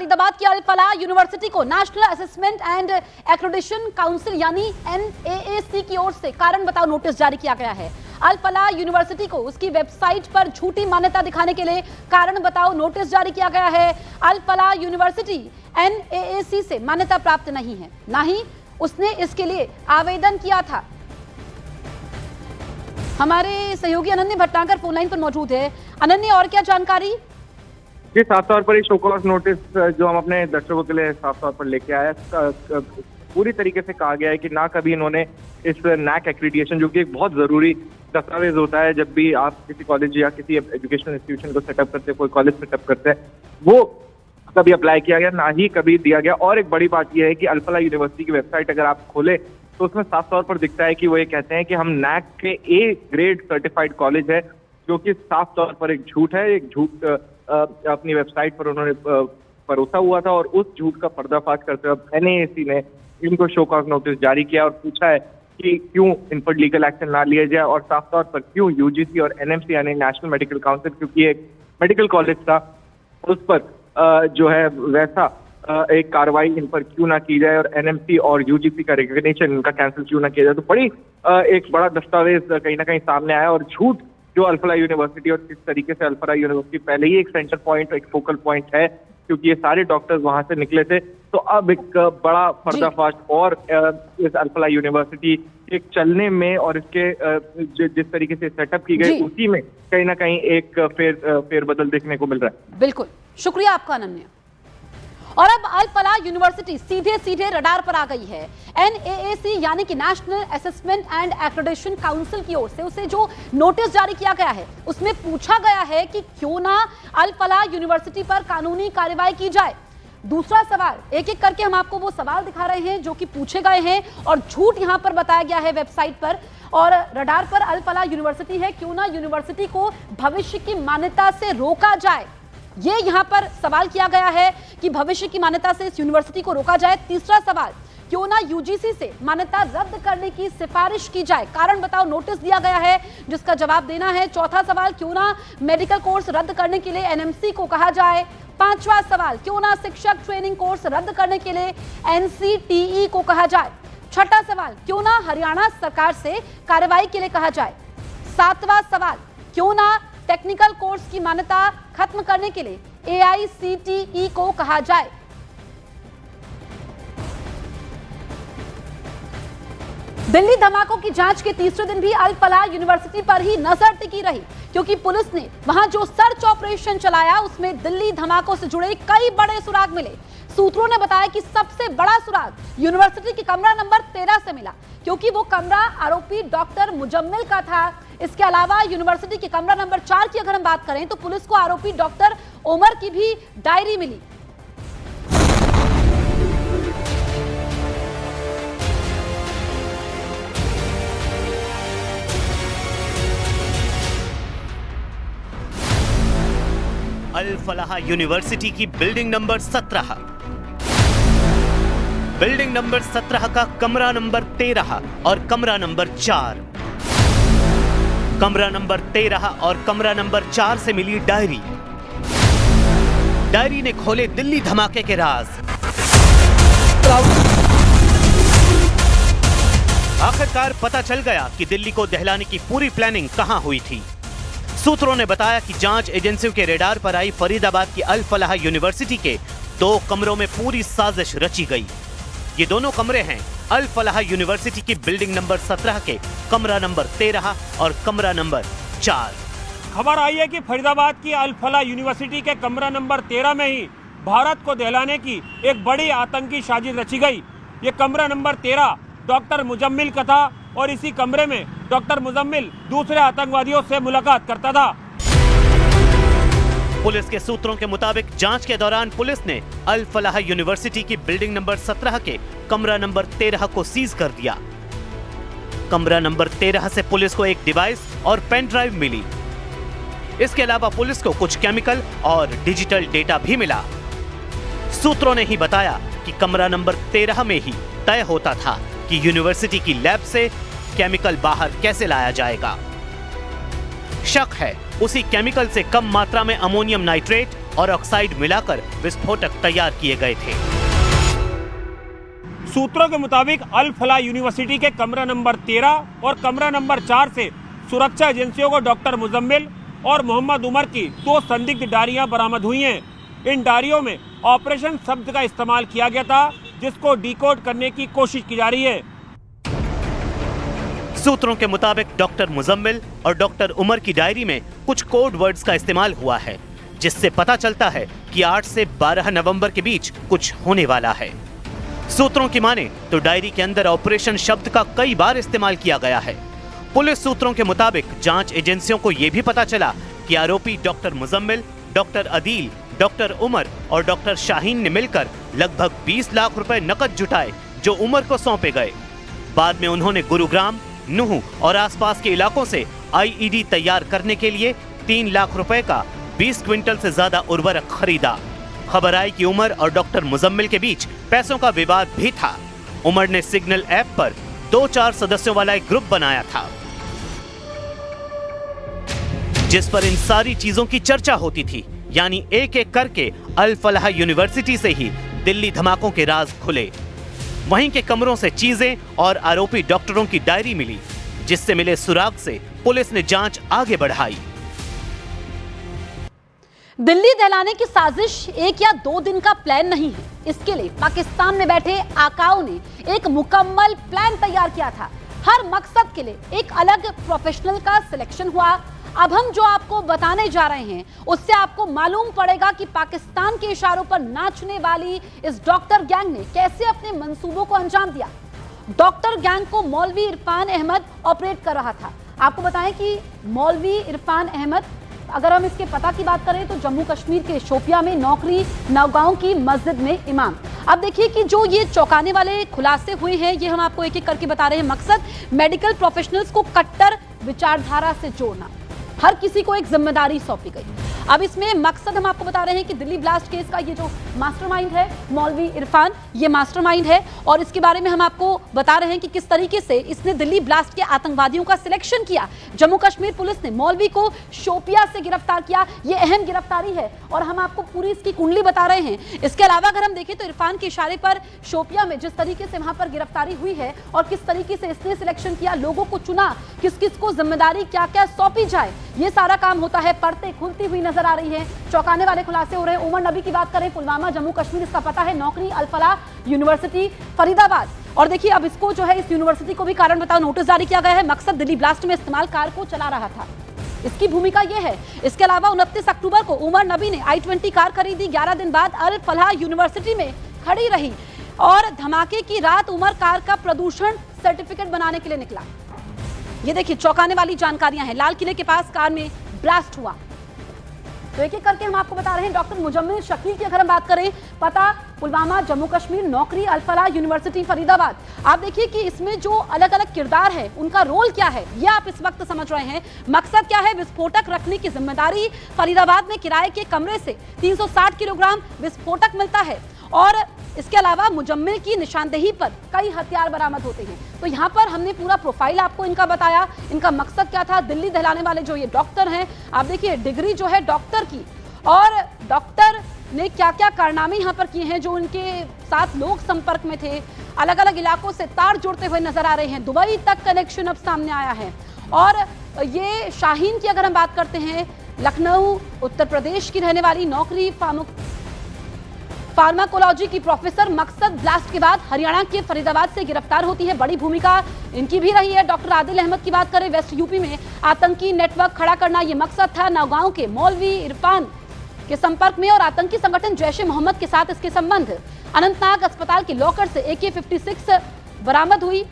फरीदाबाद की अल फलाह यूनिवर्सिटी को national assessment and accreditation council यानी NAAC की ओर से कारण बताओ नोटिस जारी किया गया है। अल फलाह यूनिवर्सिटी को उसकी वेबसाइट पर झूठी मान्यता दिखाने के लिए कारण बताओ नोटिस जारी किया गया है। अल फलाह यूनिवर्सिटी NAAC से मान्यता प्राप्त नहीं है, ना ही उसने इसके लिए आवेदन किया था। हमारे सहयोगी अनन्य भटनागर फोन लाइन पर मौजूद है। अनन्य, और क्या जानकारी? जी, साफ तौर पर ये शो कॉज नोटिस जो हम अपने दर्शकों के लिए साफ तौर पर लेके आए, पूरी तरीके से कहा गया है कि ना कभी इन्होंने इस NAAC एक्रीडिटेशन, जो कि एक बहुत जरूरी दस्तावेज होता है जब भी आप किसी कॉलेज या किसी एजुकेशनल इंस्टीट्यूशन को सेटअप करते हैं, कोई कॉलेज सेटअप करते हैं, वो कभी अप्लाई किया गया, ना ही कभी दिया गया। और एक बड़ी बात यह है कि अल फलाह यूनिवर्सिटी की वेबसाइट अगर आप खोले तो उसमें साफ तौर पर दिखता है कि वो ये कहते हैं कि हम NAAC के A ग्रेड सर्टिफाइड कॉलेज है, जो कि साफ तौर पर एक झूठ है। एक झूठ अपनी वेबसाइट पर उन्होंने परोसा हुआ था और उस झूठ का पर्दाफाश करते हुए NAAC ने इनको शो कॉज नोटिस जारी किया और पूछा है कि क्यों इन पर लीगल एक्शन ना लिया जाए और साफ तौर पर क्यों UGC और NMC यानी नेशनल मेडिकल काउंसिल, क्योंकि एक मेडिकल कॉलेज था, उस पर जो है वैसा एक कार्रवाई इन पर क्यों ना की जाए और NMC और UGC का रिकग्निशन इनका कैंसिल क्यों ना किया जाए। तो बड़ी एक बड़ा दस्तावेज कहीं ना कहीं सामने आया और झूठ जो अल फलाह यूनिवर्सिटी और किस तरीके से अल फलाह यूनिवर्सिटी पहले ही एक सेंटर पॉइंट, एक फोकल पॉइंट है, क्योंकि ये सारे डॉक्टर्स वहां से निकले थे। तो अब एक बड़ा पर्दाफाश और इस अल फलाह यूनिवर्सिटी एक चलने में और इसके जिस तरीके से सेटअप की गई उसी में कहीं ना कहीं एक फेरबदल देखने को मिल रहा है। बिल्कुल, शुक्रिया आपका अनन्य। और अब अल फलाह यूनिवर्सिटी सीधे रडार पर आ गई है। NAAC यानी कि national assessment and accreditation council की ओर से उसे जो नोटिस जारी किया गया है उसमें पूछा गया है कि क्यों ना अल फलाह यूनिवर्सिटी पर कानूनी कार्रवाई की जाए। दूसरा सवाल, एक एक करके हम आपको वो सवाल दिखा रहे हैं जो कि पूछे गए हैं और झूठ यहां पर बताया गया है वेबसाइट पर। और रडार पर अल फलाह यूनिवर्सिटी है, क्यों ना यूनिवर्सिटी को भविष्य की मान्यता से रोका जाए, ये यहां पर सवाल किया गया है कि भविष्य की मान्यता से इस यूनिवर्सिटी को रोका जाए। तीसरा सवाल, क्यों ना UGC से मान्यता रद्द करने की सिफारिश की जाए, कारण बताओ नोटिस दिया गया है जिसका जवाब देना है। चौथा सवाल, क्यों ना मेडिकल कोर्स रद्द करने के लिए NMC को कहा जाए। पांचवा सवाल, क्यों ना शिक्षक ट्रेनिंग कोर्स रद्द करने के लिए NCTE को कहा जाए। छठा सवाल, क्यों ना हरियाणा सरकार से कार्रवाई के लिए कहा जाए। सातवां सवाल, क्यों ना टेक्निकल कोर्स की मान्यता खत्म करने के लिए AICTE को कहा जाए। दिल्ली धमाकों की जांच के तीसरे दिन भी अल फलाह यूनिवर्सिटी पर ही नजर टिकी रही, क्योंकि पुलिस ने वहां जो सर्च ऑपरेशन चलाया उसमें दिल्ली धमाकों से जुड़े कई बड़े सुराग मिले। सूत्रों ने बताया कि सबसे बड़ा सुराग यूनिवर्सिटी के कमरा नंबर 13 से मिला, क्योंकि वो कमरा आरोपी डॉक्टर मुजम्मिल का था। इसके अलावा यूनिवर्सिटी के कमरा नंबर 4 की अगर हम बात करें तो पुलिस को आरोपी डॉक्टर उमर की भी डायरी मिली। अल फलाह यूनिवर्सिटी की बिल्डिंग नंबर 17, बिल्डिंग नंबर 17 का कमरा नंबर 13 और कमरा नंबर 4, कमरा नंबर 13 और कमरा नंबर 4 से मिली डायरी। डायरी ने खोले दिल्ली धमाके के राज। आखिरकार पता चल गया कि दिल्ली को दहलाने की पूरी प्लानिंग कहां हुई थी। सूत्रों ने बताया कि जांच एजेंसियों के रेडार पर आई फरीदाबाद की अल फलाह यूनिवर्सिटी के 2 कमरों में पूरी साजिश रची गई। ये दोनों कमरे हैं अल फलाह यूनिवर्सिटी की बिल्डिंग नंबर 17 के कमरा नंबर 13 और कमरा नंबर 4। खबर आई है कि फरीदाबाद की अल फलाह यूनिवर्सिटी के कमरा नंबर 13 में ही भारत को दहलाने की एक बड़ी आतंकी साजिश रची गई। ये कमरा नंबर 13 डॉक्टर मुजम्मिल का था और इसी कमरे में डॉक्टर मुजम्मिल दूसरे आतंकवादियों से मुलाकात करता था। पुलिस के सूत्रों के मुताबिक जांच के दौरान पुलिस ने अल फलाह यूनिवर्सिटी की बिल्डिंग नंबर 17 के कमरा नंबर 13 को सीज कर दिया। कमरा नंबर 13 से पुलिस को एक डिवाइस और पेन ड्राइव मिली। इसके अलावा पुलिस को कुछ केमिकल और डिजिटल डेटा भी मिला। सूत्रों ने ही बताया कि कमरा नंबर 13 में ही तय होता था कि यूनिवर्सिटी की लैब से केमिकल बाहर कैसे लाया जाएगा। शक है उसी केमिकल से कम मात्रा में अमोनियम नाइट्रेट और ऑक्साइड मिलाकर विस्फोटक तैयार किए गए थे। सूत्रों के मुताबिक अल फलाह यूनिवर्सिटी के कमरा नंबर 13 और कमरा नंबर 4 से सुरक्षा एजेंसियों को डॉक्टर मुजम्मिल और मोहम्मद उमर की 2 संदिग्ध डायरियां बरामद हुई हैं। इन डायरियों में ऑपरेशन शब्द का इस्तेमाल किया गया था, जिसको डिकोड करने की कोशिश की जा रही है। सूत्रों के मुताबिक डॉक्टर मुजम्मिल और डॉक्टर उमर की डायरी में कुछ कोड वर्ड्स का इस्तेमाल हुआ है, जिससे पता चलता है कि 8 से 12 नवंबर के बीच कुछ होने वाला है। सूत्रों की माने तो डायरी के अंदर ऑपरेशन शब्द का कई बार इस्तेमाल किया गया है। पुलिस सूत्रों के मुताबिक जांच एजेंसियों को यह भी पता चला कि आरोपी doctor Muzammil, doctor Adil, doctor Umar और डॉक्टर शाहीन ने मिलकर लगभग 20 लाख रुपए नकद जुटाए, जो उमर को सौंपे गए। बाद में उन्होंने गुरुग्राम, नूह और आसपास के इलाकों से आईईडी तैयार करने के लिए 3 लाख रुपए का 20 क्विंटल से ज्यादा उर्वरक खरीदा। खबर आई कि उमर और डॉक्टर मुजम्मिल के बीच पैसों का विवाद भी था। उमर ने सिग्नल ऐप पर 2-4 सदस्यों वाला एक ग्रुप बनाया था, जिस पर इन सारी चीजों की चर्चा होती थी। यानी एक एक करके अल फलाह यूनिवर्सिटी से ही दिल्ली धमाकों के राज खुले। वहीं के कमरों से चीजें और आरोपी डॉक्टरों की डायरी मिली, जिससे मिले सुराग से पुलिस ने जांच आगे बढ़ाई। दिल्ली दहलाने की साजिश 1 या 2 दिन का प्लान नहीं है। इसके लिए पाकिस्तान में बैठे आकाओं ने एक मुकम्मल प्लान तैयार किया था। हर मकसद के लिए एक अलग प्रोफेशनल का सिलेक्शन हुआ। अब हम जो आपको बताने जा रहे हैं, उससे आपको मालूम पड़ेगा कि पाकिस्तान के इशारों पर नाचने वाली इस डॉक्टर गैंग ने कैसे अपने मंसूबों को अंजाम दिया। डॉक्टर गैंग को मौलवी इरफान अहमद ऑपरेट कर रहा था। आपको बताएं कि मौलवी इरफान अहमद, अगर हम इसके पता की बात करें तो जम्मू कश्मीर के शोपिया में नौकरी, नौगांव की मस्जिद में इमाम। अब देखिए कि जो ये चौंकाने वाले खुलासे हुए हैं, ये हम आपको एक एक करके बता रहे हैं। मकसद मेडिकल प्रोफेशनल्स को कट्टर विचारधारा से जोड़ना, हर किसी को एक जिम्मेदारी सौंपी गई। अब इसमें मकसद हम आपको बता रहे हैं कि दिल्ली ब्लास्ट केस का ये जो मास्टरमाइंड है मौलवी इरफान, ये मास्टरमाइंड है, और इसके बारे में हम आपको बता रहे हैं कि किस तरीके से इसने दिल्ली ब्लास्ट के आतंकवादियों का सिलेक्शन किया। जम्मू कश्मीर पुलिस ने मौलवी को शोपिया से गिरफ्तार किया। ये अहम गिरफ्तारी है और हम आपको पूरी इसकी कुंडली बता रहे हैं। इसके अलावा अगर हम देखें तो इरफान के इशारे पर शोपिया में जिस तरीके से वहां पर गिरफ्तारी हुई है और किस तरीके से इसने सिलेक्शन किया, लोगों को चुना, किस किस को जिम्मेदारी क्या क्या सौंपी जाए, ये सारा काम होता है। परतें खुलती हुई नजर आ रही है, चौंकाने वाले खुलासे हो रहे हैं। उमर नबी की बात करें, पुलवामा जम्मू कश्मीर, इसका पता है, नौकरी अल फलाह यूनिवर्सिटी फरीदाबाद। और देखिए अब इसको जो है इस यूनिवर्सिटी को भी कारण बताओ नोटिस जारी किया गया है। मकसद दिल्ली ब्लास्ट में इस्तेमाल कार को चला रहा था, इसकी भूमिका यह है। इसके अलावा 29 अक्टूबर को उमर नबी ने i20 कार खरीदी। 11 दिन बाद अल फलाह यूनिवर्सिटी में खड़ी रही और धमाके की रात उमर कार का प्रदूषण सर्टिफिकेट बनाने के लिए निकला। ये देखिए चौंकाने वाली जानकारियां हैं। लाल किले के पास कार में ब्लास्ट हुआ। तो एक एक करके हम आपको बता रहे हैं। डॉक्टर मुजम्मिल शकील की अगर हम बात करें, पता पुलवामा जम्मू कश्मीर, नौकरी अल फलाह यूनिवर्सिटी फरीदाबाद। आप देखिए कि इसमें जो अलग अलग किरदार है, उनका रोल क्या है, ये आप इस वक्त समझ रहे हैं। मकसद क्या है, विस्फोटक रखने की जिम्मेदारी। फरीदाबाद में किराए के कमरे से 360 किलोग्राम विस्फोटक मिलता है और इसके अलावा मुजम्मिल की निशानदेही पर कई हथियार बरामद होते हैं। तो यहाँ पर हमने पूरा प्रोफाइल आपको इनका बताया, इनका मकसद क्या था। दिल्ली दहलाने वाले जो ये डॉक्टर हैं, आप देखिए डिग्री जो है डॉक्टर की, और डॉक्टर ने क्या क्या कारनामे यहाँ पर किए हैं, जो उनके साथ लोग संपर्क में थे, अलग अलग इलाकों से तार जोड़ते हुए नजर आ रहे हैं। दुबई तक कनेक्शन अब सामने आया है। और ये शाहीन की अगर हम बात करते हैं, लखनऊ उत्तर प्रदेश की रहने वाली, नौकरी फार्माकोलॉजी की प्रोफेसर। मकसद ब्लास्ट के बाद हरियाणा के फरीदाबाद से गिरफ्तार होती है। बड़ी भूमिका इनकी भी रही है। डॉक्टर आदिल अहमद की बात करें, वेस्ट यूपी में आतंकी नेटवर्क खड़ा करना ये मकसद था। नौगांव के मौलवी इरफान के संपर्क में और आतंकी संगठन जैश ए मोहम्मद के साथ इसके संबंध। अनंतनाग अस्पताल के लॉकर से AK-56 बरामद हुई।